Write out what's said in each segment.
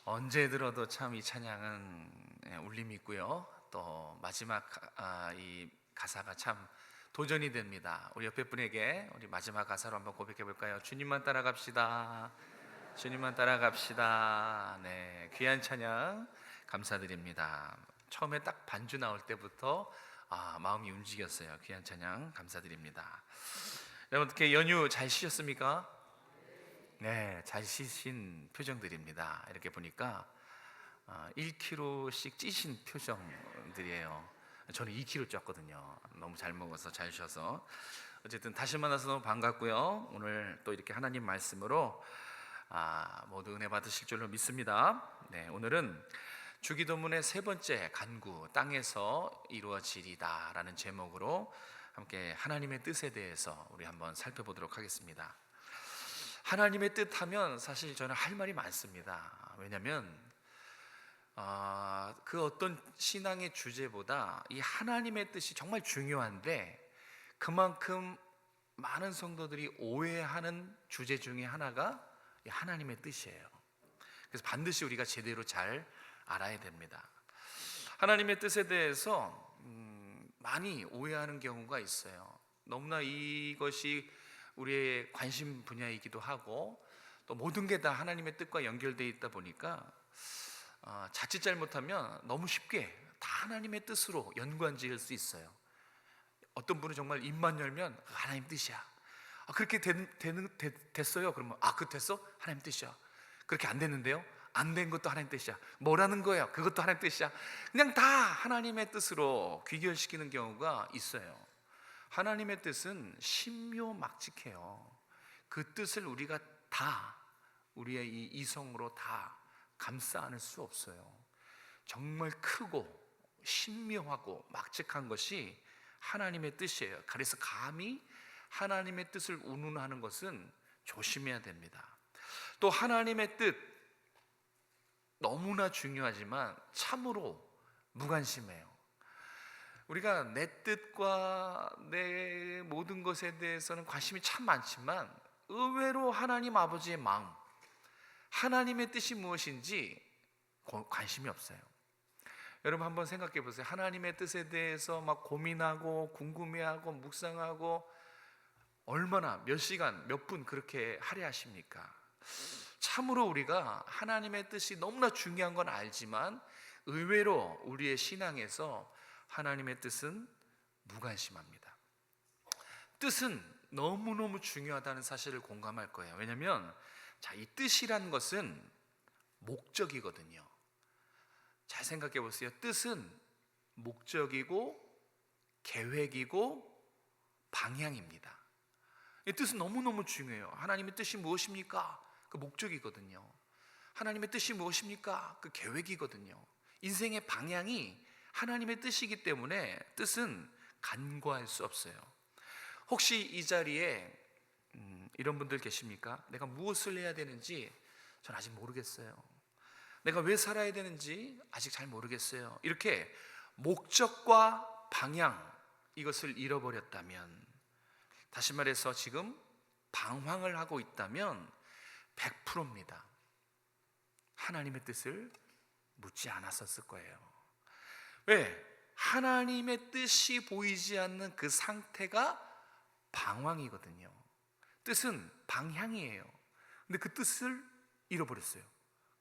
언제 들어도 참 이 찬양은 울림이 있고요. 또 마지막 이 가사가 참 도전이 됩니다. 우리 옆에 분에게 우리 마지막 가사로 한번 고백해 볼까요? 주님만 따라갑시다. 주님만 따라갑시다. 네, 귀한 찬양 감사드립니다. 처음에 딱 반주 나올 때부터 마음이 움직였어요. 귀한 찬양 감사드립니다. 여러분 어떻게 연휴 잘 쉬셨습니까? 네, 잘 쉬신 표정들입니다. 이렇게 보니까 1kg씩 찌신 표정들이에요. 저는 2kg 쪘거든요. 너무 잘 먹어서 잘 쉬어서. 어쨌든 다시 만나서 너무 반갑고요. 오늘 또 이렇게 하나님 말씀으로 모두 은혜 받으실 줄로 믿습니다. 네, 오늘은 주기도문의 세 번째 간구, 땅에서 이루어지리다 라는 제목으로 함께 하나님의 뜻에 대해서 우리 한번 살펴보도록 하겠습니다. 하나님의 뜻 하면 사실 저는 할 말이 많습니다. 왜냐하면 그 어떤 신앙의 주제보다 이 하나님의 뜻이 정말 중요한데, 그만큼 많은 성도들이 오해하는 주제 중에 하나가 이 하나님의 뜻이에요. 그래서 반드시 우리가 제대로 잘 알아야 됩니다. 하나님의 뜻에 대해서 많이 오해하는 경우가 있어요. 너무나 이것이 우리의 관심 분야이기도 하고, 또 모든 게 다 하나님의 뜻과 연결되어 있다 보니까 자칫 잘못하면 너무 쉽게 다 하나님의 뜻으로 연관지을 수 있어요. 어떤 분은 정말 입만 열면 하나님 뜻이야. 그렇게 됐어요? 그러면 그 됐어? 하나님 뜻이야. 그렇게 안 됐는데요? 안 된 것도 하나님 뜻이야. 뭐라는 거예요? 그것도 하나님 뜻이야. 그냥 다 하나님의 뜻으로 귀결시키는 경우가 있어요. 하나님의 뜻은 신묘막직해요. 그 뜻을 우리가 다 우리의 이 이성으로 다 감싸 안을 수 없어요. 정말 크고 신묘하고 막직한 것이 하나님의 뜻이에요. 그래서 감히 하나님의 뜻을 운운하는 것은 조심해야 됩니다. 또 하나님의 뜻 너무나 중요하지만 참으로 무관심해요. 우리가 내 뜻과 내 모든 것에 대해서는 관심이 참 많지만 의외로 하나님 아버지의 마음, 하나님의 뜻이 무엇인지 관심이 없어요. 여러분 한번 생각해 보세요. 하나님의 뜻에 대해서 막 고민하고 궁금해하고 묵상하고 얼마나 몇 시간 몇 분 그렇게 할애하십니까? 참으로 우리가 하나님의 뜻이 너무나 중요한 건 알지만 의외로 우리의 신앙에서 하나님의 뜻은 무관심합니다. 뜻은 너무너무 중요하다는 사실을 공감할 거예요. 왜냐하면 이 뜻이란 것은 목적이거든요. 잘 생각해 보세요. 뜻은 목적이고 계획이고 방향입니다. 이 뜻은 너무너무 중요해요. 하나님의 뜻이 무엇입니까? 그 목적이거든요. 하나님의 뜻이 무엇입니까? 그 계획이거든요. 인생의 방향이 하나님의 뜻이기 때문에 뜻은 간과할 수 없어요. 혹시 이 자리에 이런 분들 계십니까? 내가 무엇을 해야 되는지 전 아직 모르겠어요. 내가 왜 살아야 되는지 아직 잘 모르겠어요. 이렇게 목적과 방향, 이것을 잃어버렸다면, 다시 말해서 지금 방황을 하고 있다면 100%입니다. 하나님의 뜻을 묻지 않았었을 거예요. 왜? 하나님의 뜻이 보이지 않는 그 상태가 방황이거든요. 뜻은 방향이에요. 근데 그 뜻을 잃어버렸어요.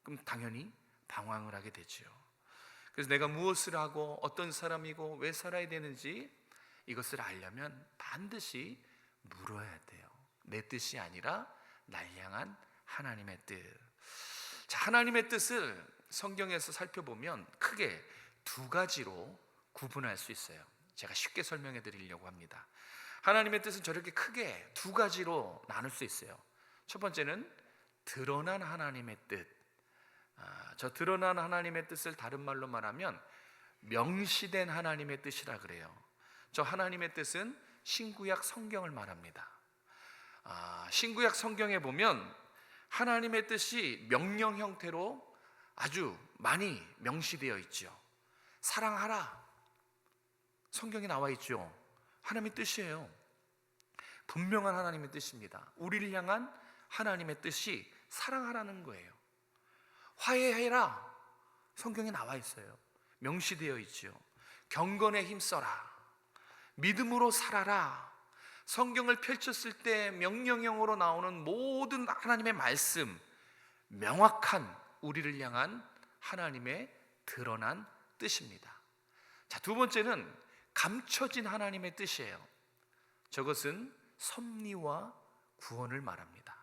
그럼 당연히 방황을 하게 되죠. 그래서 내가 무엇을 하고 어떤 사람이고 왜 살아야 되는지 이것을 알려면 반드시 물어야 돼요. 내 뜻이 아니라 날 향한 하나님의 뜻. 하나님의 뜻을 성경에서 살펴보면 크게 두 가지로 구분할 수 있어요. 제가 쉽게 설명해 드리려고 합니다. 하나님의 뜻은 저렇게 크게 두 가지로 나눌 수 있어요. 첫 번째는 드러난 하나님의 뜻. 저 드러난 하나님의 뜻을 다른 말로 말하면 명시된 하나님의 뜻이라 그래요. 저 하나님의 뜻은 신구약 성경을 말합니다. 신구약 성경에 보면 하나님의 뜻이 명령 형태로 아주 많이 명시되어 있죠. 사랑하라, 성경에 나와 있죠. 하나님의 뜻이에요. 분명한 하나님의 뜻입니다. 우리를 향한 하나님의 뜻이 사랑하라는 거예요. 화해해라. 성경에 나와 있어요. 명시되어 있지요. 경건에 힘써라. 믿음으로 살아라. 성경을 펼쳤을 때 명령형으로 나오는 모든 하나님의 말씀, 명확한 우리를 향한 하나님의 드러난 뜻입니다. 자, 두 번째는 감춰진 하나님의 뜻이에요. 저것은 섭리와 구원을 말합니다.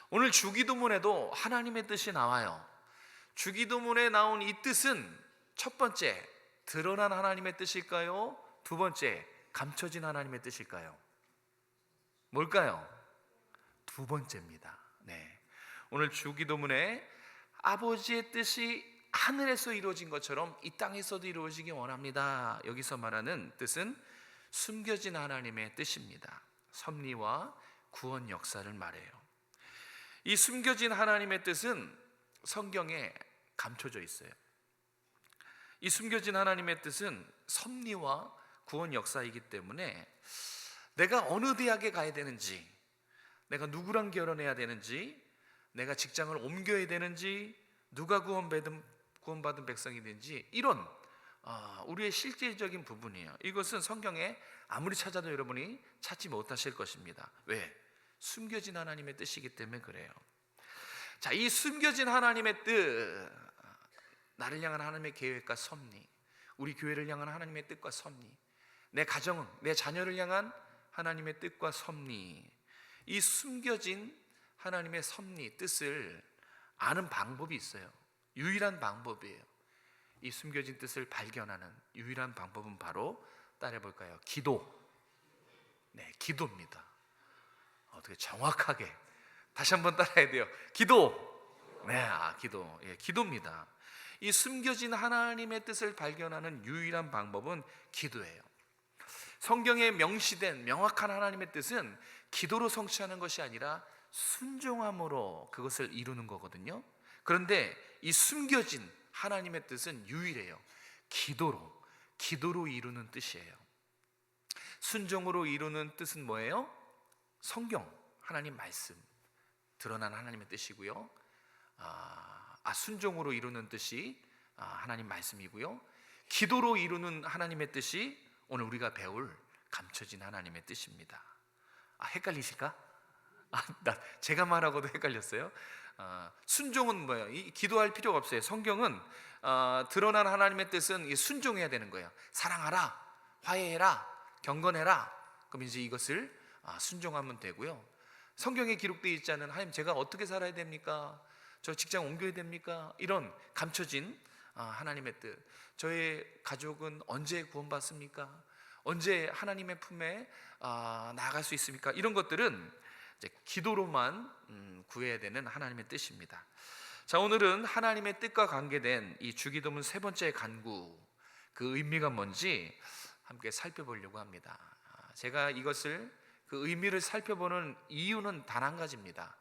오늘 주기도문에도 하나님의 뜻이 나와요. 주기도문에 나온 이 뜻은 첫 번째, 드러난 하나님의 뜻일까요? 두 번째, 감춰진 하나님의 뜻일까요? 뭘까요? 두 번째입니다. 네. 오늘 주기도문에 아버지의 뜻이 하늘에서 이루어진 것처럼 이 땅에서도 이루어지기 원합니다. 여기서 말하는 뜻은 숨겨진 하나님의 뜻입니다. 섭리와 구원 역사를 말해요. 이 숨겨진 하나님의 뜻은 성경에 감춰져 있어요. 이 숨겨진 하나님의 뜻은 섭리와 구원 역사이기 때문에 내가 어느 대학에 가야 되는지, 내가 누구랑 결혼해야 되는지, 내가 직장을 옮겨야 되는지, 누가 구원받은 백성이 되는지, 이런 우리의 실질적인 부분이에요. 이것은 성경에 아무리 찾아도 여러분이 찾지 못하실 것입니다. 왜? 숨겨진 하나님의 뜻이기 때문에 그래요. 자, 이 숨겨진 하나님의 뜻, 나를 향한 하나님의 계획과 섭리, 우리 교회를 향한 하나님의 뜻과 섭리, 내 가정, 내 자녀를 향한 하나님의 뜻과 섭리, 이 숨겨진 하나님의 섭리, 뜻을 아는 방법이 있어요. 유일한 방법이에요. 이 숨겨진 뜻을 발견하는 유일한 방법은 바로 따라해볼까요? 기도. 네, 기도입니다. 어떻게 정확하게 다시 한번 따라해야 돼요. 기도. 네, 기도. 예, 기도입니다. 이 숨겨진 하나님의 뜻을 발견하는 유일한 방법은 기도예요. 성경에 명시된 명확한 하나님의 뜻은 기도로 성취하는 것이 아니라 순종함으로 그것을 이루는 거거든요. 그런데 이 숨겨진 하나님의 뜻은 유일해요. 기도로 이루는 뜻이에요. 순종으로 이루는 뜻은 뭐예요? 성경, 하나님 말씀, 드러난 하나님의 뜻이고요. 순종으로 이루는 뜻이 하나님 말씀이고요. 기도로 이루는 하나님의 뜻이 오늘 우리가 배울 감춰진 하나님의 뜻입니다. 헷갈리실까? 제가 말하고도 헷갈렸어요. 순종은 뭐예요? 기도할 필요가 없어요. 성경은 드러난 하나님의 뜻은 순종해야 되는 거예요. 사랑하라, 화해해라, 경건해라. 그럼 이제 이것을 순종하면 되고요. 성경에 기록되어 있지 않은 하나님, 제가 어떻게 살아야 됩니까? 저 직장 옮겨야 됩니까? 이런 감춰진 하나님의 뜻, 저의 가족은 언제 구원받습니까? 언제 하나님의 품에 나아갈 수 있습니까? 이런 것들은 이제 기도로만 구해야 되는 하나님의 뜻입니다. 자, 오늘은 하나님의 뜻과 관계된 이 주기도문 세 번째 간구, 그 의미가 뭔지 함께 살펴보려고 합니다. 제가 이것을, 그 의미를 살펴보는 이유는 단 한 가지입니다.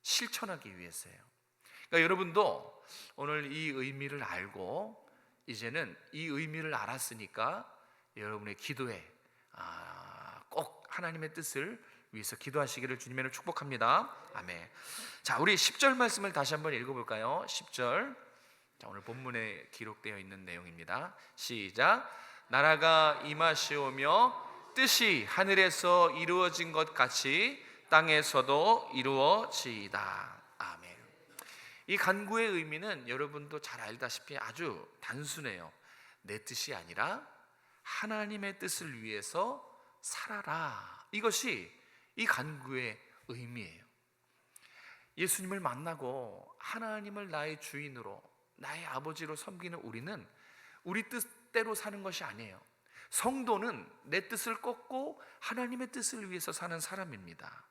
실천하기 위해서예요. 그러니까 여러분도 오늘 이 의미를 알고 이제는 이 의미를 알았으니까 여러분의 기도에 꼭 하나님의 뜻을 위해서 기도하시기를 주님의 축복합니다. 아멘. 자, 우리 10절 말씀을 다시 한번 읽어볼까요? 10절. 자, 오늘 본문에 기록되어 있는 내용입니다. 시작. 나라가 임하시오며 뜻이 하늘에서 이루어진 것 같이 땅에서도 이루어지이다. 아멘. 이 간구의 의미는 여러분도 잘 알다시피 아주 단순해요. 내 뜻이 아니라 하나님의 뜻을 위해서 살아라. 이것이 이 간구의 의미예요. 예수님을 만나고 하나님을 나의 주인으로, 나의 아버지로 섬기는 우리는 우리 뜻대로 사는 것이 아니에요. 성도는 내 뜻을 꺾고 하나님의 뜻을 위해서 사는 사람입니다.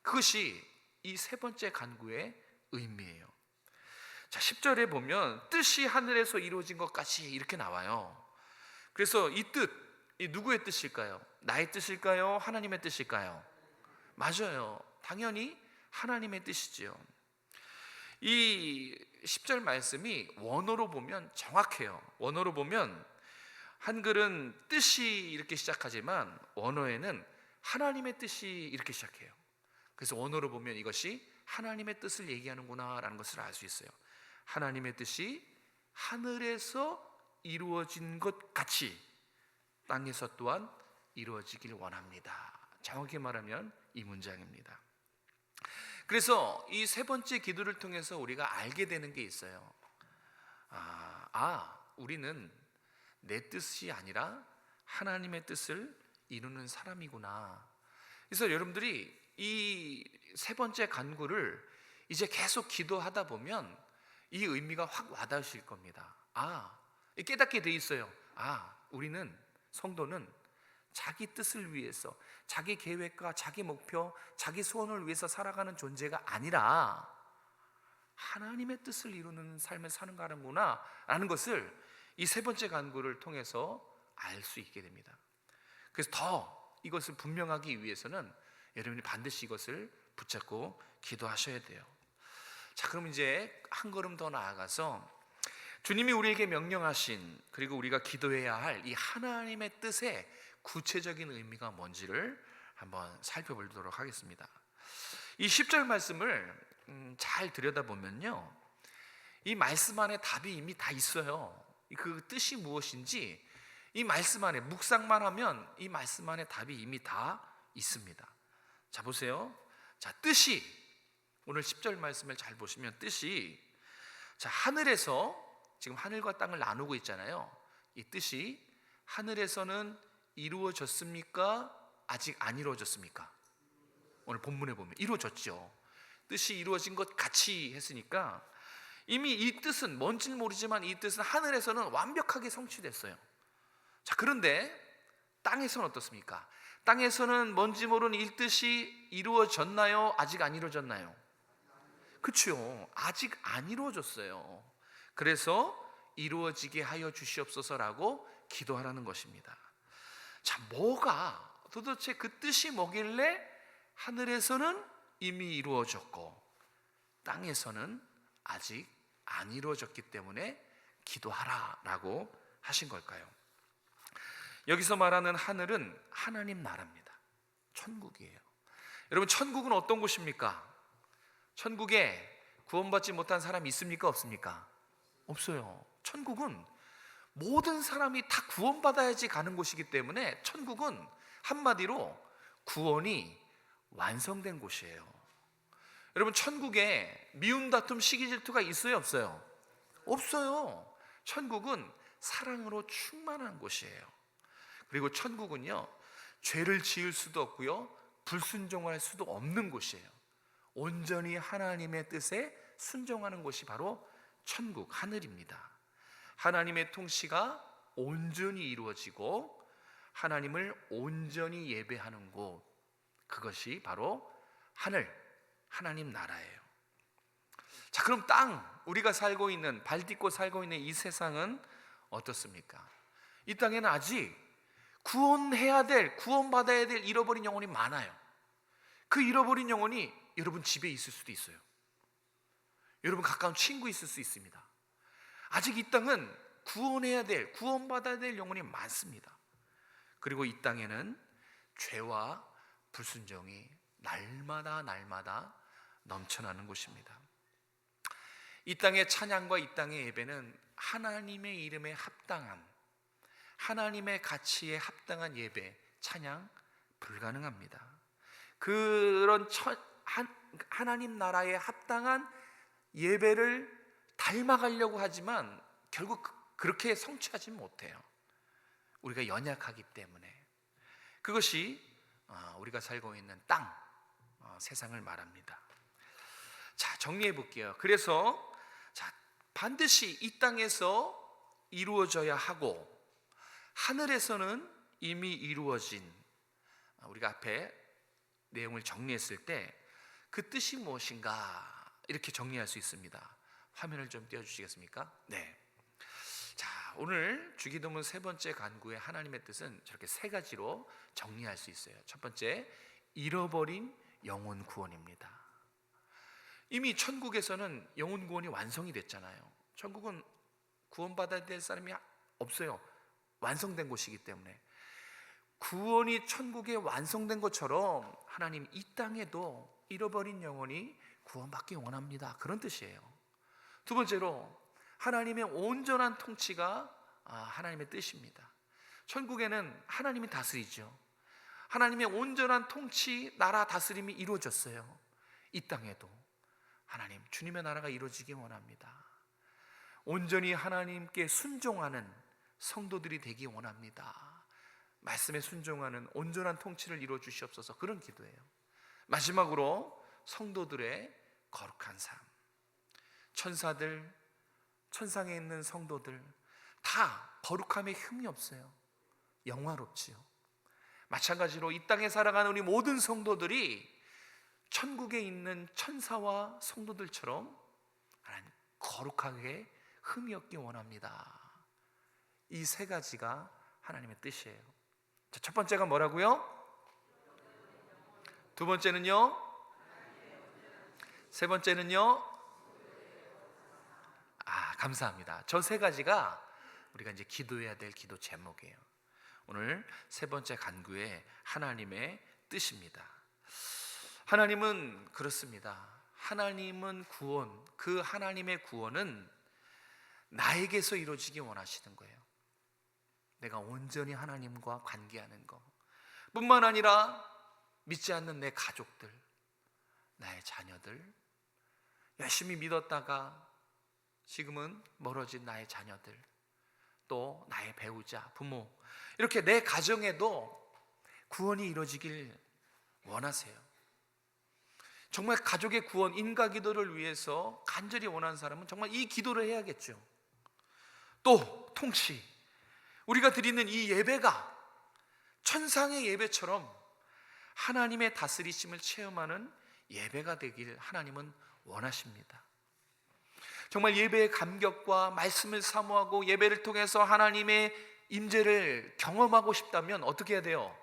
그것이 이 세 번째 간구의 의미예요. 자, 10절에 보면 뜻이 하늘에서 이루어진 것 같이 이렇게 나와요. 그래서 이 뜻, 이 누구의 뜻일까요? 나의 뜻일까요? 하나님의 뜻일까요? 맞아요. 당연히 하나님의 뜻이지요. 이 10절 말씀이 원어로 보면 정확해요. 원어로 보면 한글은 뜻이 이렇게 시작하지만 원어에는 하나님의 뜻이 이렇게 시작해요. 그래서 원어로 보면 이것이 하나님의 뜻을 얘기하는구나라는 것을 알 수 있어요. 하나님의 뜻이 하늘에서 이루어진 것 같이 땅에서 또한 이루어지길 원합니다. 정확히 말하면 이 문장입니다. 그래서 이 세 번째 기도를 통해서 우리가 알게 되는 게 있어요. 우리는 내 뜻이 아니라 하나님의 뜻을 이루는 사람이구나. 그래서 여러분들이 이 세 번째 간구를 이제 계속 기도하다 보면 이 의미가 확 와닿으실 겁니다. 깨닫게 돼 있어요. 우리는, 성도는 자기 뜻을 위해서, 자기 계획과 자기 목표, 자기 소원을 위해서 살아가는 존재가 아니라 하나님의 뜻을 이루는 삶을 사는 거구나 라는 것을 이 세 번째 간구를 통해서 알 수 있게 됩니다. 그래서 더 이것을 분명하기 위해서는 여러분이 반드시 이것을 붙잡고 기도하셔야 돼요. 자, 그럼 이제 한 걸음 더 나아가서 주님이 우리에게 명령하신, 그리고 우리가 기도해야 할 이 하나님의 뜻의 구체적인 의미가 뭔지를 한번 살펴보도록 하겠습니다. 이 10절 말씀을 잘 들여다보면요, 이 말씀 안에 답이 이미 다 있어요. 그 뜻이 무엇인지 이 말씀 안에 묵상만 하면 이 말씀 안에 답이 이미 다 있습니다. 자, 보세요. 자, 뜻이, 오늘 10절 말씀을 잘 보시면 뜻이, 자, 하늘에서, 지금 하늘과 땅을 나누고 있잖아요. 이 뜻이 하늘에서는 이루어졌습니까? 아직 안 이루어졌습니까? 오늘 본문에 보면 이루어졌죠. 뜻이 이루어진 것 같이 했으니까 이미 이 뜻은 뭔지는 모르지만 이 뜻은 하늘에서는 완벽하게 성취됐어요. 자, 그런데 땅에서는 어떻습니까? 땅에서는 뭔지 모르는 이 뜻이 이루어졌나요? 아직 안 이루어졌나요? 그렇죠. 아직 안 이루어졌어요. 그래서 이루어지게 하여 주시옵소서라고 기도하라는 것입니다. 자, 도대체 그 뜻이 뭐길래 하늘에서는 이미 이루어졌고 땅에서는 아직 안 이루어졌기 때문에 기도하라라고 하신 걸까요? 여기서 말하는 하늘은 하나님 나라입니다. 천국이에요. 여러분, 천국은 어떤 곳입니까? 천국에 구원받지 못한 사람이 있습니까? 없습니까? 없어요. 천국은 모든 사람이 다 구원받아야지 가는 곳이기 때문에 천국은 한마디로 구원이 완성된 곳이에요. 여러분, 천국에 미움, 다툼, 시기, 질투가 있어요? 없어요? 없어요. 천국은 사랑으로 충만한 곳이에요. 그리고 천국은요, 죄를 지을 수도 없고요, 불순종할 수도 없는 곳이에요. 온전히 하나님의 뜻에 순종하는 곳이 바로 천국, 하늘입니다. 하나님의 통치가 온전히 이루어지고 하나님을 온전히 예배하는 곳, 그것이 바로 하늘, 하나님 나라예요. 자, 그럼 땅, 우리가 살고 있는, 발 딛고 살고 있는 이 세상은 어떻습니까? 이 땅에는 아직 구원해야 될, 구원받아야 될 잃어버린 영혼이 많아요. 그 잃어버린 영혼이 여러분 집에 있을 수도 있어요. 여러분 가까운 친구 있을 수 있습니다. 아직 이 땅은 구원해야 될, 구원받아야 될 영혼이 많습니다. 그리고 이 땅에는 죄와 불순종이 날마다 넘쳐나는 곳입니다. 이 땅의 찬양과 이 땅의 예배는 하나님의 이름에 합당한, 하나님의 가치에 합당한 예배, 찬양 불가능합니다. 그런 하나님 나라에 합당한 예배를 닮아가려고 하지만 결국 그렇게 성취하지 못해요. 우리가 연약하기 때문에. 그것이 우리가 살고 있는 땅, 세상을 말합니다. 자, 정리해 볼게요. 그래서 반드시 이 땅에서 이루어져야 하고 하늘에서는 이미 이루어진, 우리가 앞에 내용을 정리했을 때 그 뜻이 무엇인가 이렇게 정리할 수 있습니다. 화면을 좀 띄워주시겠습니까? 네. 자, 오늘 주기도문 세 번째 간구의 하나님의 뜻은 저렇게 세 가지로 정리할 수 있어요. 첫 번째, 잃어버린 영혼 구원입니다. 이미 천국에서는 영혼 구원이 완성이 됐잖아요. 천국은 구원받아야 될 사람이 없어요. 완성된 곳이기 때문에. 구원이 천국에 완성된 것처럼 하나님 이 땅에도 잃어버린 영혼이 구원받기 원합니다. 그런 뜻이에요. 두 번째로 하나님의 온전한 통치가 하나님의 뜻입니다. 천국에는 하나님이 다스리죠. 하나님의 온전한 통치, 나라 다스림이 이루어졌어요. 이 땅에도 하나님, 주님의 나라가 이루어지기 원합니다. 온전히 하나님께 순종하는 성도들이 되기 원합니다. 말씀에 순종하는 온전한 통치를 이루어 주시옵소서. 그런 기도예요. 마지막으로 성도들의 거룩한 삶. 천사들, 천상에 있는 성도들 다 거룩함에 흠이 없어요. 영화롭지요. 마찬가지로 이 땅에 살아가는 우리 모든 성도들이 천국에 있는 천사와 성도들처럼 하나님 거룩하게 흠이 없기 원합니다. 이 세 가지가 하나님의 뜻이에요. 자, 첫 번째가 뭐라고요? 두 번째는요? 세 번째는요? 감사합니다. 저 세 가지가 우리가 이제 기도해야 될 기도 제목이에요. 오늘 세 번째 간구의 하나님의 뜻입니다. 하나님은 그렇습니다. 하나님은 구원, 그 하나님의 구원은 나에게서 이루어지기 원하시는 거예요. 내가 온전히 하나님과 관계하는 것 뿐만 아니라 믿지 않는 내 가족들, 나의 자녀들, 열심히 믿었다가 지금은 멀어진 나의 자녀들, 또 나의 배우자, 부모, 이렇게 내 가정에도 구원이 이루어지길 원하세요. 정말 가족의 구원, 인가 기도를 위해서 간절히 원하는 사람은 정말 이 기도를 해야겠죠. 또 통치, 우리가 드리는 이 예배가 천상의 예배처럼 하나님의 다스리심을 체험하는 예배가 되길 하나님은 원하십니다. 정말 예배의 감격과 말씀을 사모하고 예배를 통해서 하나님의 임재를 경험하고 싶다면 어떻게 해야 돼요?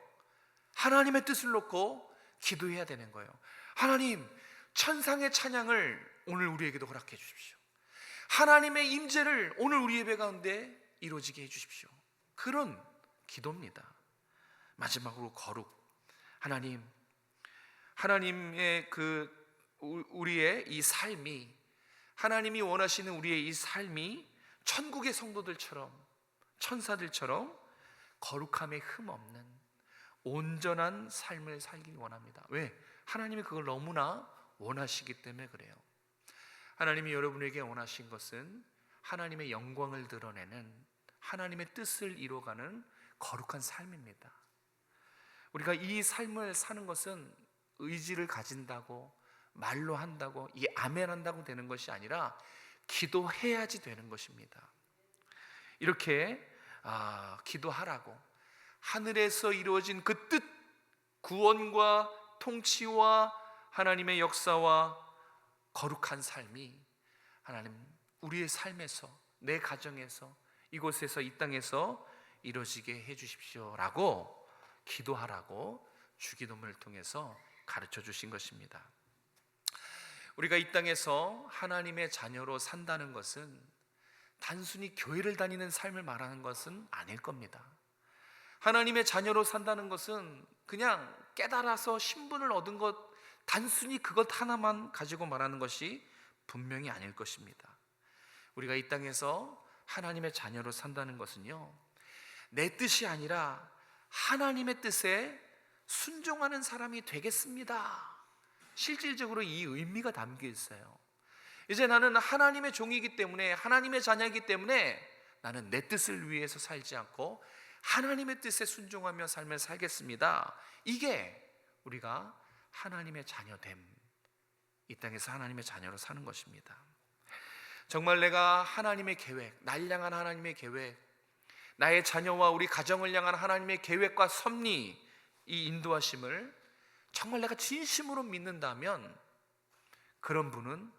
하나님의 뜻을 놓고 기도해야 되는 거예요. 하나님, 천상의 찬양을 오늘 우리에게도 허락해 주십시오. 하나님의 임재를 오늘 우리 예배 가운데 이루어지게 해 주십시오. 그런 기도입니다. 마지막으로 거룩. 하나님의 우리의 이 삶이, 하나님이 원하시는 우리의 이 삶이 천국의 성도들처럼, 천사들처럼 거룩함에 흠 없는 온전한 삶을 살기 원합니다. 왜? 하나님이 그걸 너무나 원하시기 때문에 그래요. 하나님이 여러분에게 원하신 것은 하나님의 영광을 드러내는, 하나님의 뜻을 이루어가는 거룩한 삶입니다. 우리가 이 삶을 사는 것은 의지를 가진다고, 말로 한다고, 이 아멘 한다고 되는 것이 아니라 기도해야지 되는 것입니다. 이렇게 기도하라고, 하늘에서 이루어진 그 뜻, 구원과 통치와 하나님의 역사와 거룩한 삶이 하나님 우리의 삶에서, 내 가정에서, 이곳에서, 이 땅에서 이루어지게 해 주십시오라고 기도하라고 주기도문을 통해서 가르쳐 주신 것입니다. 우리가 이 땅에서 하나님의 자녀로 산다는 것은 단순히 교회를 다니는 삶을 말하는 것은 아닐 겁니다. 하나님의 자녀로 산다는 것은 그냥 깨달아서 신분을 얻은 것, 단순히 그것 하나만 가지고 말하는 것이 분명히 아닐 것입니다. 우리가 이 땅에서 하나님의 자녀로 산다는 것은요, 내 뜻이 아니라 하나님의 뜻에 순종하는 사람이 되겠습니다. 실질적으로 이 의미가 담겨 있어요. 이제 나는 하나님의 종이기 때문에, 하나님의 자녀이기 때문에 나는 내 뜻을 위해서 살지 않고 하나님의 뜻에 순종하며 삶을 살겠습니다. 이게 우리가 하나님의 자녀됨, 이 땅에서 하나님의 자녀로 사는 것입니다. 정말 내가 하나님의 계획, 날 향한 하나님의 계획, 나의 자녀와 우리 가정을 향한 하나님의 계획과 섭리, 이 인도하심을 정말 내가 진심으로 믿는다면 그런 분은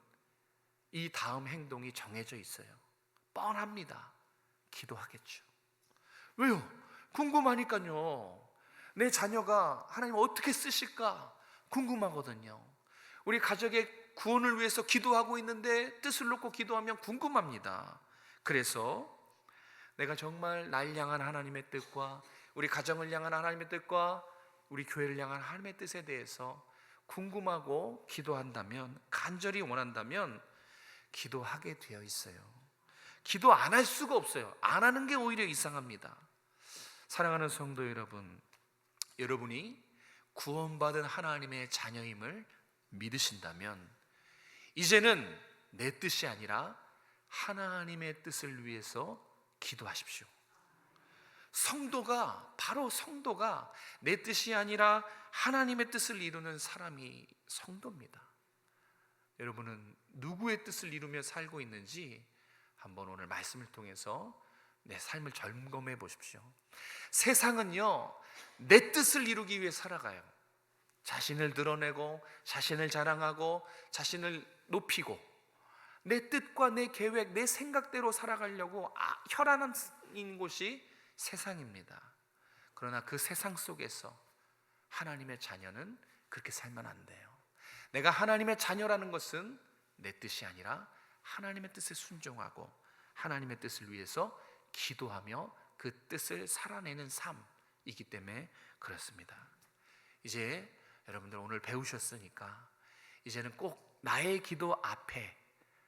이 다음 행동이 정해져 있어요. 뻔합니다. 기도하겠죠. 왜요? 궁금하니까요. 내 자녀가 하나님 어떻게 쓰실까 궁금하거든요. 우리 가족의 구원을 위해서 기도하고 있는데 뜻을 놓고 기도하면 궁금합니다. 그래서 내가 정말 날 향한 하나님의 뜻과 우리 가정을 향한 하나님의 뜻과 우리 교회를 향한 하나님의 뜻에 대해서 궁금하고 기도한다면, 간절히 원한다면 기도하게 되어 있어요. 기도 안 할 수가 없어요. 안 하는 게 오히려 이상합니다. 사랑하는 성도 여러분, 여러분이 구원받은 하나님의 자녀임을 믿으신다면 이제는 내 뜻이 아니라 하나님의 뜻을 위해서 기도하십시오. 바로 성도가 내 뜻이 아니라 하나님의 뜻을 이루는 사람이 성도입니다. 여러분은 누구의 뜻을 이루며 살고 있는지 한번 오늘 말씀을 통해서 내 삶을 점검해 보십시오. 세상은요, 내 뜻을 이루기 위해 살아가요. 자신을 드러내고 자신을 자랑하고 자신을 높이고 내 뜻과 내 계획, 내 생각대로 살아가려고 혈안인 곳이 세상입니다. 그러나 그 세상 속에서 하나님의 자녀는 그렇게 살면 안 돼요. 내가 하나님의 자녀라는 것은 내 뜻이 아니라 하나님의 뜻에 순종하고 하나님의 뜻을 위해서 기도하며 그 뜻을 살아내는 삶이기 때문에 그렇습니다. 이제 여러분들 오늘 배우셨으니까 이제는 꼭 나의 기도 앞에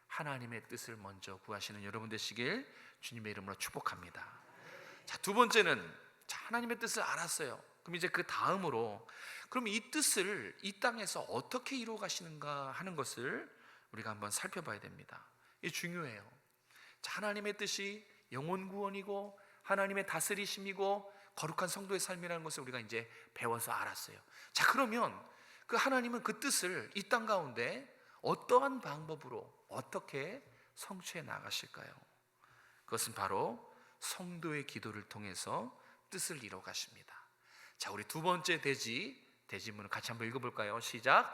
하나님의 뜻을 먼저 구하시는 여러분 되시길 주님의 이름으로 축복합니다. 자, 두 번째는 하나님의 뜻을 알았어요. 그럼 이제 그 다음으로 그럼 이 뜻을 이 땅에서 어떻게 이루어 가시는가 하는 것을 우리가 한번 살펴봐야 됩니다. 이게 중요해요. 자, 하나님의 뜻이 영혼 구원이고 하나님의 다스리심이고 거룩한 성도의 삶이라는 것을 우리가 이제 배워서 알았어요. 자, 그러면 그 하나님은 그 뜻을 이 땅 가운데 어떠한 방법으로 어떻게 성취해 나가실까요? 그것은 바로 성도의 기도를 통해서 뜻을 이뤄 가십니다. 자, 우리 두 번째 대지문을 같이 한번 읽어볼까요? 시작.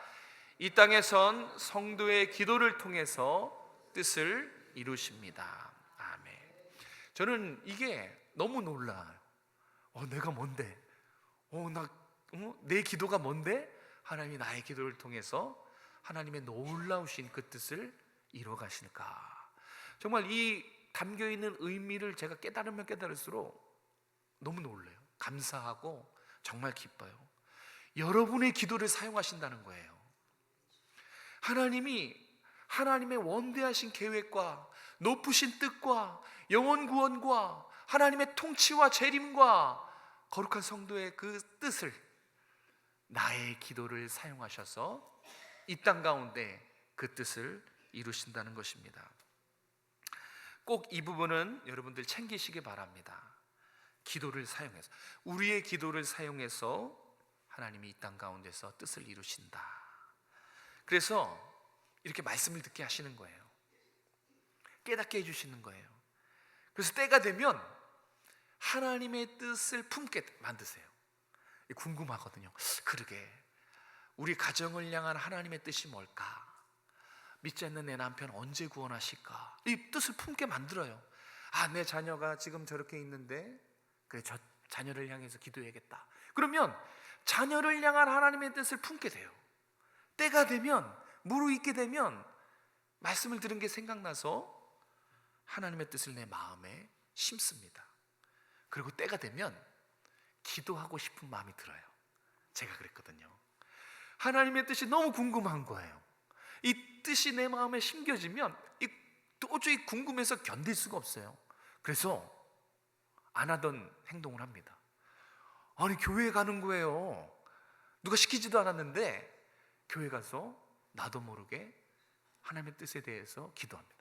이 땅에선 성도의 기도를 통해서 뜻을 이루십니다. 아멘. 저는 이게 너무 놀라요. 내가 뭔데? 내 기도가 뭔데? 하나님이 나의 기도를 통해서 하나님의 놀라우신 그 뜻을 이루어 가실까? 정말 이 담겨있는 의미를 제가 깨달으면 깨달을수록 너무 놀라요. 감사하고 정말 기뻐요. 여러분의 기도를 사용하신다는 거예요. 하나님이 하나님의 원대하신 계획과 높으신 뜻과 영혼 구원과 하나님의 통치와 재림과 거룩한 성도의 그 뜻을 나의 기도를 사용하셔서 이 땅 가운데 그 뜻을 이루신다는 것입니다. 꼭 이 부분은 여러분들 챙기시기 바랍니다. 기도를 사용해서, 우리의 기도를 사용해서 하나님이 이 땅 가운데서 뜻을 이루신다. 그래서 이렇게 말씀을 듣게 하시는 거예요. 깨닫게 해주시는 거예요. 그래서 때가 되면 하나님의 뜻을 품게 만드세요. 궁금하거든요. 그러게 우리 가정을 향한 하나님의 뜻이 뭘까? 믿지 않는 내 남편 언제 구원하실까? 이 뜻을 품게 만들어요. 내 자녀가 지금 저렇게 있는데 그래, 저 자녀를 향해서 기도해야겠다. 그러면 자녀를 향한 하나님의 뜻을 품게 돼요. 때가 되면, 무르익게 되면 말씀을 들은 게 생각나서 하나님의 뜻을 내 마음에 심습니다. 그리고 때가 되면 기도하고 싶은 마음이 들어요. 제가 그랬거든요. 하나님의 뜻이 너무 궁금한 거예요. 이 뜻이 내 마음에 심겨지면 도저히 궁금해서 견딜 수가 없어요. 그래서 안 하던 행동을 합니다. 교회에 가는 거예요. 누가 시키지도 않았는데 교회 가서 나도 모르게 하나님의 뜻에 대해서 기도합니다.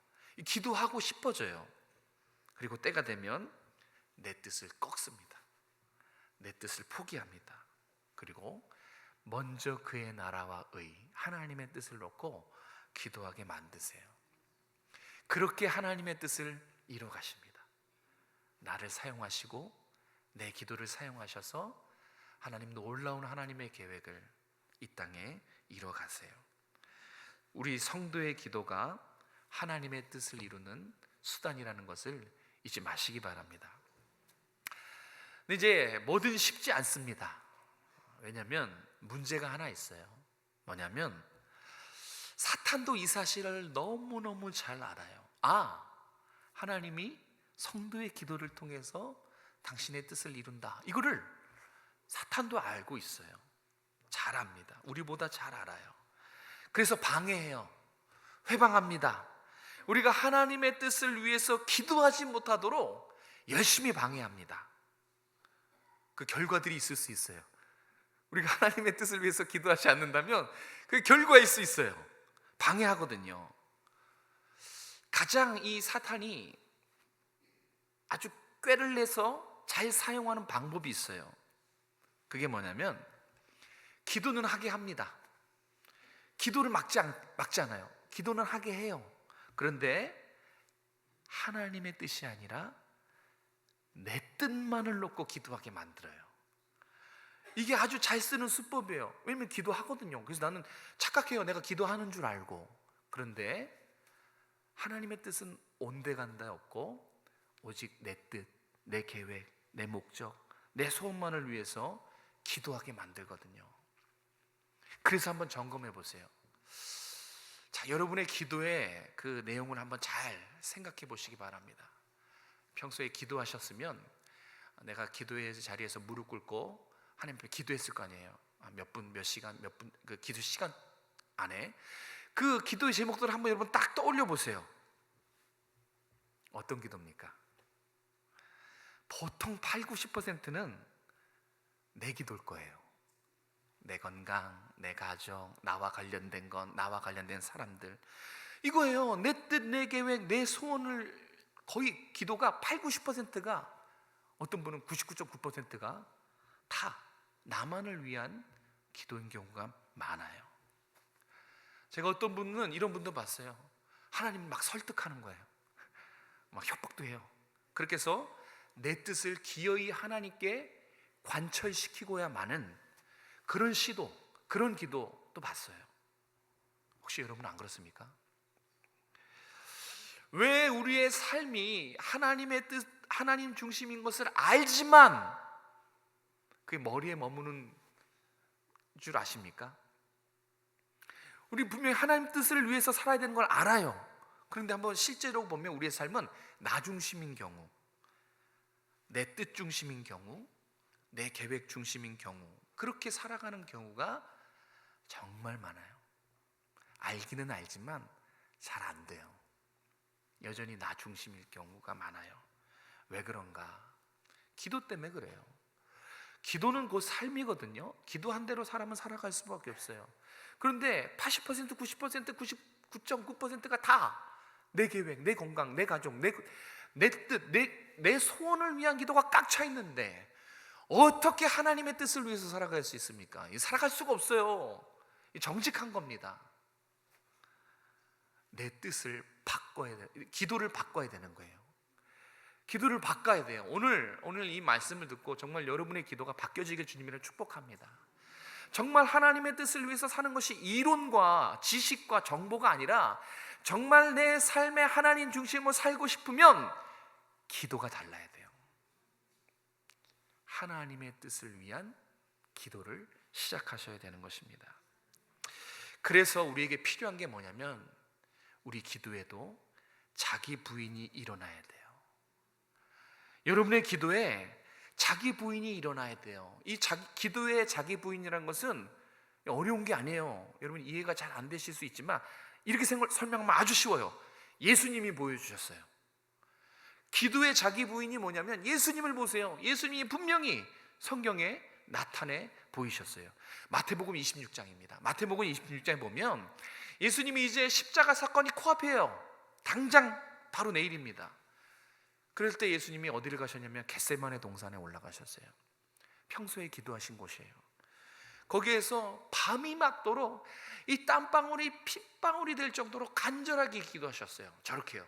기도하고 싶어져요. 그리고 때가 되면 내 뜻을 꺾습니다. 내 뜻을 포기합니다. 그리고 먼저 그의 나라와 의, 하나님의 뜻을 놓고 기도하게 만드세요. 그렇게 하나님의 뜻을 이뤄 가십니다. 나를 사용하시고 내 기도를 사용하셔서 하나님 놀라운 하나님의 계획을 이 땅에 이뤄 가세요. 우리 성도의 기도가 하나님의 뜻을 이루는 수단이라는 것을 잊지 마시기 바랍니다. 근데 이제 뭐든 쉽지 않습니다. 왜냐하면 문제가 하나 있어요. 뭐냐면 사탄도 이 사실을 너무너무 잘 알아요. 하나님이 성도의 기도를 통해서 당신의 뜻을 이룬다. 이거를 사탄도 알고 있어요. 잘 압니다. 우리보다 잘 알아요. 그래서 방해해요. 회방합니다. 우리가 하나님의 뜻을 위해서 기도하지 못하도록 열심히 방해합니다. 그 결과들이 있을 수 있어요. 우리가 하나님의 뜻을 위해서 기도하지 않는다면 그 결과일 수 있어요. 방해하거든요. 가장 이 사탄이 아주 꾀를 내서 잘 사용하는 방법이 있어요. 그게 뭐냐면 기도는 하게 합니다. 기도를 막지 않아요. 기도는 하게 해요. 그런데 하나님의 뜻이 아니라 내 뜻만을 놓고 기도하게 만들어요. 이게 아주 잘 쓰는 수법이에요. 왜냐면 기도하거든요. 그래서 나는 착각해요. 내가 기도하는 줄 알고. 그런데 하나님의 뜻은 온데간데 없고 오직 내 뜻, 내 계획, 내 목적, 내 소원만을 위해서 기도하게 만들거든요. 그래서 한번 점검해 보세요. 자, 여러분의 기도의 그 내용을 한번 잘 생각해 보시기 바랍니다. 평소에 기도하셨으면 내가 기도의 자리에서 무릎 꿇고 하나님 앞에 기도했을 거 아니에요. 몇 분, 몇 시간, 몇 분, 그 기도 시간 안에 그 기도의 제목들을 한번 여러분 딱 떠올려 보세요. 어떤 기도입니까? 보통 80~90%는 내 기도일 거예요. 내 건강, 내 가정, 나와 관련된 건, 나와 관련된 사람들, 이거예요. 내 뜻, 내 계획, 내 소원을 거의 기도가 80~90%가, 어떤 분은 99.9%가 다 나만을 위한 기도인 경우가 많아요. 제가 어떤 분은 이런 분도 봤어요. 하나님 막 설득하는 거예요. 막 협박도 해요. 그렇게 해서 내 뜻을 기어이 하나님께 관철시키고야마는 그런 시도, 그런 기도도 봤어요. 혹시 여러분은 안 그렇습니까? 왜 우리의 삶이 하나님의 뜻, 하나님 중심인 것을 알지만 그게 머리에 머무는 줄 아십니까? 우리 분명히 하나님 뜻을 위해서 살아야 되는 걸 알아요. 그런데 한번 실제로 보면 우리의 삶은 나 중심인 경우, 내 뜻 중심인 경우, 내 계획 중심인 경우, 그렇게 살아가는 경우가 정말 많아요. 알기는 알지만 잘 안 돼요. 여전히 나 중심일 경우가 많아요. 왜 그런가? 기도 때문에 그래요. 기도는 곧 삶이거든요. 기도한 대로 사람은 살아갈 수밖에 없어요. 그런데 80%, 90%, 99.9%가 다 내 계획, 내 건강, 내 가족, 내 뜻, 내 소원을 위한 기도가 꽉 차 있는데 어떻게 하나님의 뜻을 위해서 살아갈 수 있습니까? 살아갈 수가 없어요. 정직한 겁니다. 내 뜻을 바꿔야 돼. 기도를 바꿔야 되는 거예요. 기도를 바꿔야 돼요. 오늘 이 말씀을 듣고 정말 여러분의 기도가 바뀌어지길 주님이라 축복합니다. 정말 하나님의 뜻을 위해서 사는 것이 이론과 지식과 정보가 아니라 정말 내 삶의 하나님 중심으로 살고 싶으면 기도가 달라야 돼요. 하나님의 뜻을 위한 기도를 시작하셔야 되는 것입니다. 그래서 우리에게 필요한 게 뭐냐면 우리 기도에도 자기 부인이 일어나야 돼요. 여러분의 기도에 자기 부인이 일어나야 돼요. 이 기도의 자기 부인이라는 것은 어려운 게 아니에요. 여러분 이해가 잘 안 되실 수 있지만 이렇게 설명하면 아주 쉬워요. 예수님이 보여주셨어요. 기도의 자기 부인이 뭐냐면 예수님을 보세요. 예수님이 분명히 성경에 나타내 보이셨어요. 마태복음 26장입니다. 마태복음 26장에 보면 예수님이 이제 십자가 사건이 코앞이에요. 당장 바로 내일입니다. 그럴 때 예수님이 어디를 가셨냐면 겟세마네 동산에 올라가셨어요. 평소에 기도하신 곳이에요. 거기에서 밤이 맞도록 이 땀방울이 핏방울이 될 정도로 간절하게 기도하셨어요. 저렇게요.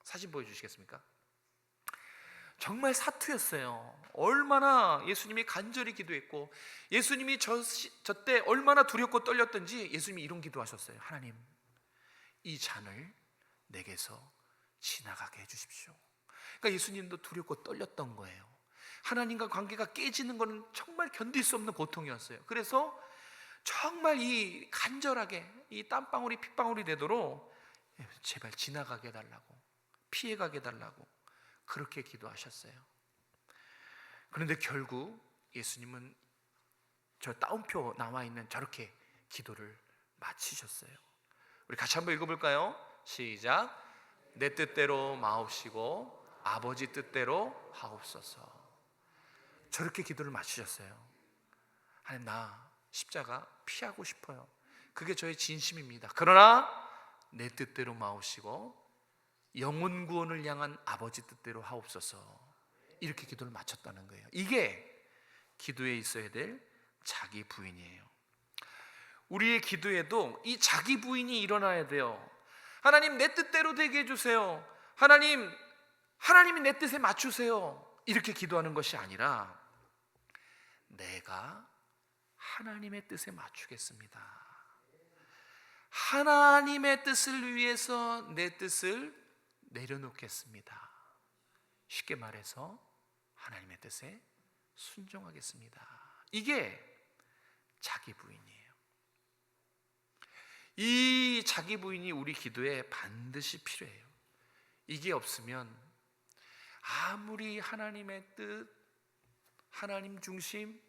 사진 보여주시겠습니까? 정말 사투였어요. 얼마나 예수님이 간절히 기도했고 예수님이 저 때 얼마나 두렵고 떨렸던지 예수님이 이런 기도하셨어요. 하나님, 이 잔을 내게서 지나가게 해주십시오. 그러니까 예수님도 두렵고 떨렸던 거예요. 하나님과 관계가 깨지는 것은 정말 견딜 수 없는 고통이었어요. 그래서 정말 이 간절하게 이 땀방울이 핏방울이 되도록 제발 지나가게 해달라고, 피해가게 해달라고 그렇게 기도하셨어요. 그런데 결국 예수님은 저 따옴표 나와 있는 저렇게 기도를 마치셨어요. 우리 같이 한번 읽어볼까요? 시작. 내 뜻대로 마옵시고 아버지 뜻대로 하옵소서. 저렇게 기도를 마치셨어요. 하나님, 나 십자가 피하고 싶어요. 그게 저의 진심입니다. 그러나 내 뜻대로 마옵시고 영혼 구원을 향한 아버지 뜻대로 하옵소서. 이렇게 기도를 마쳤다는 거예요. 이게 기도에 있어야 될 자기 부인이에요. 우리의 기도에도 이 자기 부인이 일어나야 돼요. 하나님, 내 뜻대로 되게 해주세요. 하나님이 내 뜻에 맞추세요. 이렇게 기도하는 것이 아니라 내가 하나님의 뜻에 맞추겠습니다. 하나님의 뜻을 위해서 내 뜻을 내려놓겠습니다. 쉽게 말해서 하나님의 뜻에 순종하겠습니다. 이게 자기 부인이에요. 이 자기 부인이 우리 기도에 반드시 필요해요. 이게 없으면 아무리 하나님의 뜻, 하나님 중심,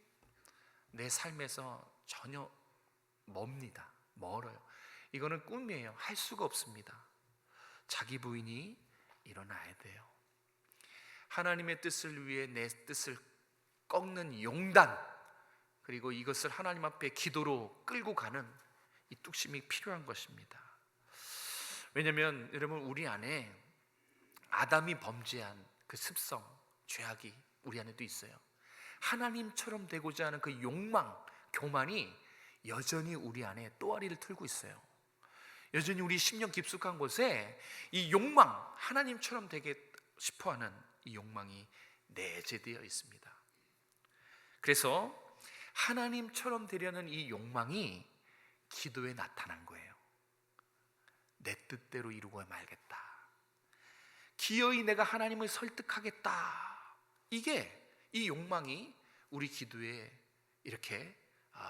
내 삶에서 전혀 멉니다. 멀어요. 이거는 꿈이에요. 할 수가 없습니다. 자기 부인이 일어나야 돼요. 하나님의 뜻을 위해 내 뜻을 꺾는 용단, 그리고 이것을 하나님 앞에 기도로 끌고 가는 이 뚝심이 필요한 것입니다. 왜냐하면 여러분, 우리 안에 아담이 범죄한 그 습성, 죄악이 우리 안에도 있어요. 하나님처럼 되고자 하는 그 욕망, 교만이 여전히 우리 안에 또아리를 틀고 있어요. 여전히 우리 심령 깊숙한 곳에 이 욕망, 하나님처럼 되게 싶어하는 이 욕망이 내재되어 있습니다. 그래서 하나님처럼 되려는 이 욕망이 기도에 나타난 거예요. 내 뜻대로 이루고 말겠다. 기어이 내가 하나님을 설득하겠다. 이게 이 욕망이 우리 기도에 이렇게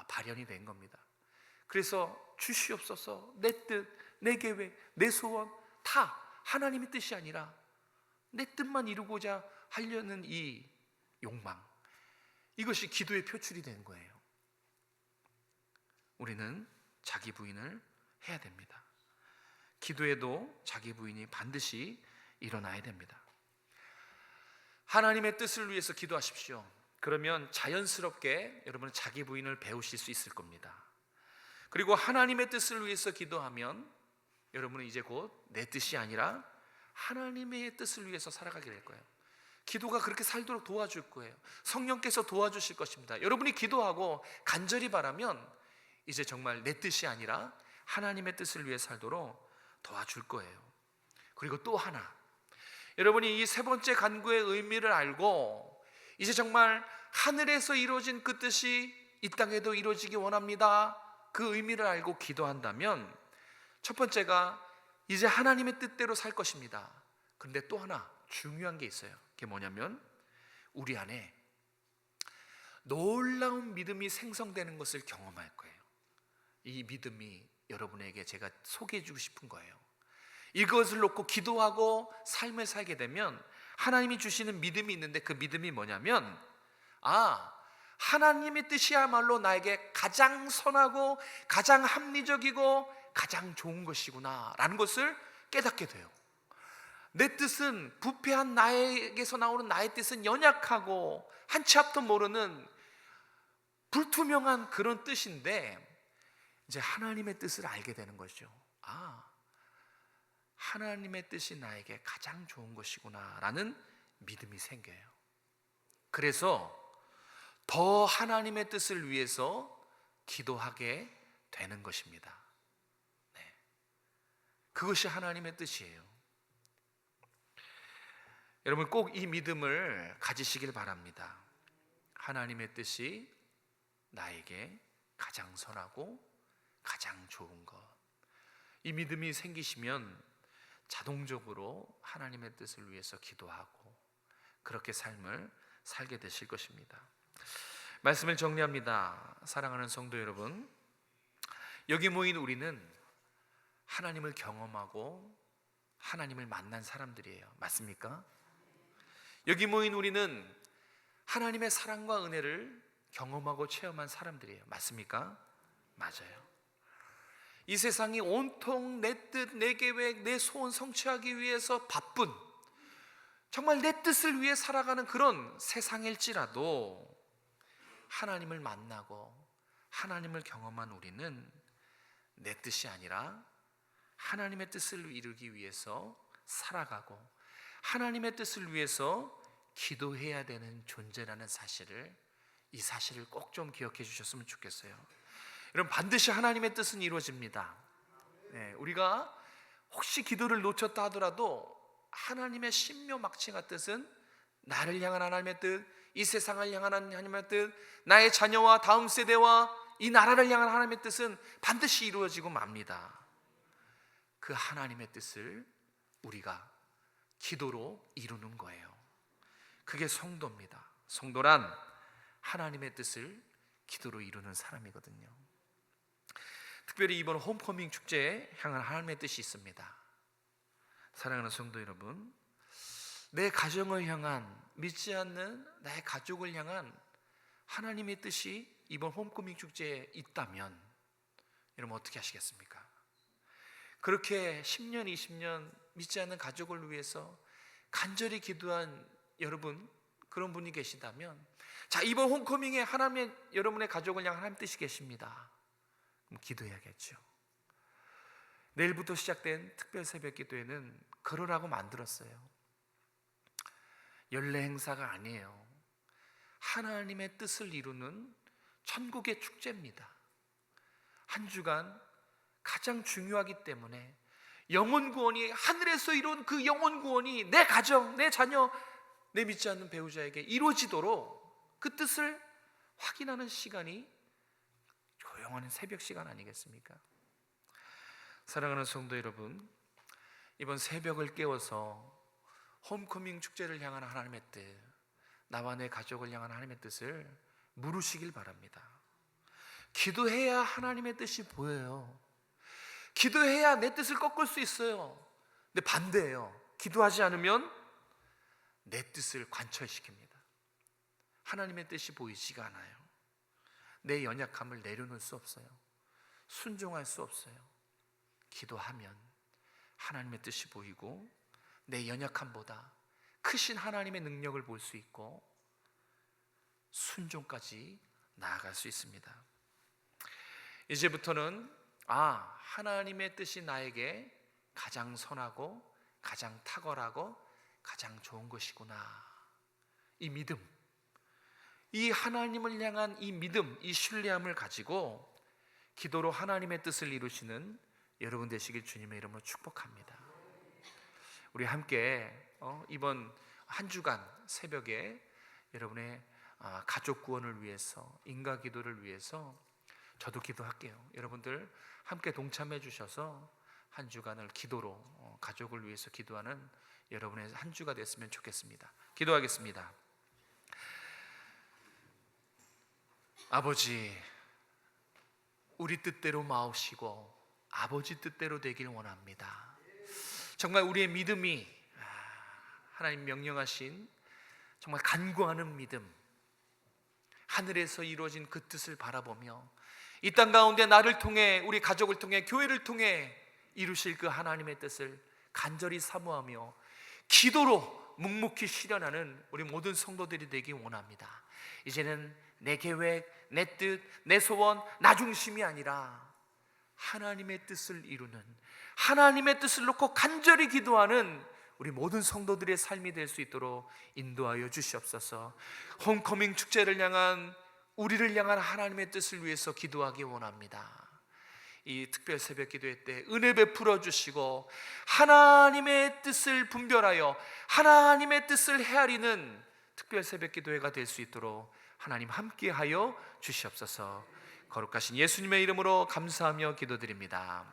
발현이 된 겁니다. 그래서 주시옵소서, 내 뜻, 내 계획, 내 소원 다 하나님의 뜻이 아니라 내 뜻만 이루고자 하려는 이 욕망, 이것이 기도에 표출이 된 거예요. 우리는 자기 부인을 해야 됩니다. 기도에도 자기 부인이 반드시 일어나야 됩니다. 하나님의 뜻을 위해서 기도하십시오. 그러면 자연스럽게 여러분은 자기 부인을 배우실 수 있을 겁니다. 그리고 하나님의 뜻을 위해서 기도하면 여러분은 이제 곧 내 뜻이 아니라 하나님의 뜻을 위해서 살아가게 될 거예요. 기도가 그렇게 살도록 도와줄 거예요. 성령께서 도와주실 것입니다. 여러분이 기도하고 간절히 바라면 이제 정말 내 뜻이 아니라 하나님의 뜻을 위해 살도록 도와줄 거예요. 그리고 또 하나, 여러분이 이 세 번째 간구의 의미를 알고 이제 정말 하늘에서 이루어진 그 뜻이 이 땅에도 이루어지기 원합니다, 그 의미를 알고 기도한다면 첫 번째가 이제 하나님의 뜻대로 살 것입니다. 그런데 또 하나 중요한 게 있어요. 그게 뭐냐면 우리 안에 놀라운 믿음이 생성되는 것을 경험할 거예요. 이 믿음이 여러분에게 제가 소개해 주고 싶은 거예요. 이것을 놓고 기도하고 삶을 살게 되면 하나님이 주시는 믿음이 있는데, 그 믿음이 뭐냐면 하나님의 뜻이야말로 나에게 가장 선하고 가장 합리적이고 가장 좋은 것이구나 라는 것을 깨닫게 돼요. 내 뜻은, 부패한 나에게서 나오는 나의 뜻은 연약하고 한 치 앞도 모르는 불투명한 그런 뜻인데, 이제 하나님의 뜻을 알게 되는 거죠. 하나님의 뜻이 나에게 가장 좋은 것이구나 라는 믿음이 생겨요. 그래서 더 하나님의 뜻을 위해서 기도하게 되는 것입니다. 그것이 하나님의 뜻이에요. 여러분 꼭 이 믿음을 가지시길 바랍니다. 하나님의 뜻이 나에게 가장 선하고 가장 좋은 것, 이 믿음이 생기시면 자동적으로 하나님의 뜻을 위해서 기도하고 그렇게 삶을 살게 되실 것입니다. 말씀을 정리합니다. 사랑하는 성도 여러분, 여기 모인 우리는 하나님을 경험하고 하나님을 만난 사람들이에요. 맞습니까? 여기 모인 우리는 하나님의 사랑과 은혜를 경험하고 체험한 사람들이에요. 맞습니까? 맞아요. 이 세상이 온통 내 뜻, 내 계획, 내 소원 성취하기 위해서 바쁜, 정말 내 뜻을 위해 살아가는 그런 세상일지라도 하나님을 만나고 하나님을 경험한 우리는 내 뜻이 아니라 하나님의 뜻을 이루기 위해서 살아가고 하나님의 뜻을 위해서 기도해야 되는 존재라는 사실을, 이 사실을 꼭 좀 기억해 주셨으면 좋겠어요. 여러분, 반드시 하나님의 뜻은 이루어집니다. 우리가 혹시 기도를 놓쳤다 하더라도 하나님의 신묘막측한 뜻은, 나를 향한 하나님의 뜻, 이 세상을 향한 하나님의 뜻, 나의 자녀와 다음 세대와 이 나라를 향한 하나님의 뜻은 반드시 이루어지고 맙니다. 그 하나님의 뜻을 우리가 기도로 이루는 거예요. 그게 성도입니다. 성도란 하나님의 뜻을 기도로 이루는 사람이거든요. 특별히 이번 홈커밍 축제에 향한 하나님의 뜻이 있습니다. 사랑하는 성도 여러분, 내 가정을 향한, 믿지 않는 나의 가족을 향한 하나님의 뜻이 이번 홈커밍 축제에 있다면 여러분 어떻게 하시겠습니까? 그렇게 10년, 20년 믿지 않는 가족을 위해서 간절히 기도한 여러분, 그런 분이 계시다면, 자, 이번 홈커밍에 하나님의, 여러분의 가족을 향한 하나님 뜻이 계십니다. 그럼 기도해야겠죠. 내일부터 시작된 특별 새벽 기도회는 그러라고 만들었어요. 연례 행사가 아니에요. 하나님의 뜻을 이루는 천국의 축제입니다. 한 주간 가장 중요하기 때문에 영혼 구원이, 하늘에서 이룬 그 영혼 구원이 내 가정, 내 자녀, 내 믿지 않는 배우자에게 이루어지도록 그 뜻을 확인하는 시간이 조용한 새벽 시간 아니겠습니까? 사랑하는 성도 여러분, 이번 새벽을 깨워서 홈커밍 축제를 향한 하나님의 뜻, 나와 내 가족을 향한 하나님의 뜻을 물으시길 바랍니다. 기도해야 하나님의 뜻이 보여요. 기도해야 내 뜻을 꺾을 수 있어요. 근데 반대예요. 기도하지 않으면 내 뜻을 관철시킵니다. 하나님의 뜻이 보이지가 않아요. 내 연약함을 내려놓을 수 없어요. 순종할 수 없어요. 기도하면 하나님의 뜻이 보이고 내 연약함보다 크신 하나님의 능력을 볼 수 있고 순종까지 나아갈 수 있습니다. 이제부터는 하나님의 뜻이 나에게 가장 선하고 가장 탁월하고 가장 좋은 것이구나, 이 믿음, 이 하나님을 향한 이 믿음, 이 신뢰함을 가지고 기도로 하나님의 뜻을 이루시는 여러분 되시길 주님의 이름으로 축복합니다. 우리 함께 이번 한 주간 새벽에 여러분의 가족 구원을 위해서, 인가 기도를 위해서 저도 기도할게요. 여러분들 함께 동참해 주셔서 한 주간을 기도로 가족을 위해서 기도하는 여러분의 한 주가 됐으면 좋겠습니다. 기도하겠습니다. 아버지, 우리 뜻대로 마옵시고 아버지 뜻대로 되길 원합니다. 정말 우리의 믿음이 하나님 명령하신 정말 간구하는 믿음, 하늘에서 이루어진 그 뜻을 바라보며 이 땅 가운데 나를 통해, 우리 가족을 통해, 교회를 통해 이루실 그 하나님의 뜻을 간절히 사모하며 기도로 묵묵히 실현하는 우리 모든 성도들이 되기 원합니다. 이제는 내 계획, 내 뜻, 내 소원, 나 중심이 아니라 하나님의 뜻을 이루는, 하나님의 뜻을 놓고 간절히 기도하는 우리 모든 성도들의 삶이 될 수 있도록 인도하여 주시옵소서. 홈커밍 축제를 향한, 우리를 향한 하나님의 뜻을 위해서 기도하기 원합니다. 이 특별 새벽 기도회 때 은혜 베풀어 주시고 하나님의 뜻을 분별하여 하나님의 뜻을 헤아리는 특별 새벽 기도회가 될 수 있도록 하나님 함께하여 주시옵소서. 거룩하신 예수님의 이름으로 감사하며 기도드립니다.